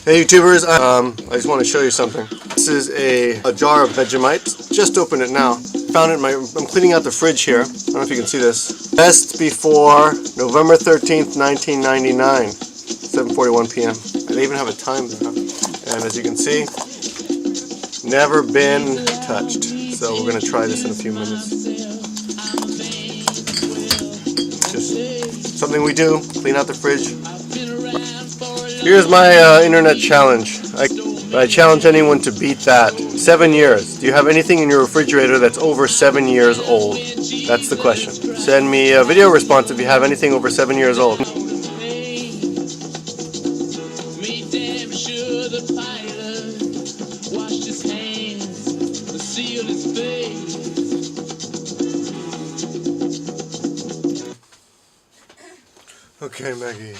Hey YouTubers, I just want to show you something. This is a jar of Vegemite. Just opened it now. Found it I'm cleaning out the fridge here. I don't know if you can see this. Best before November 13th, 1999. 7:41 p.m. They even have a time there. And as you can see, never been touched. So we're going to try this in a few minutes. Just something we do, clean out the fridge. Here's my internet challenge. I challenge anyone to beat that. 7 years. Do you have anything in your refrigerator that's over 7 years old? That's the question. Send me a video response if you have anything over 7 years old. Okay, Maggie.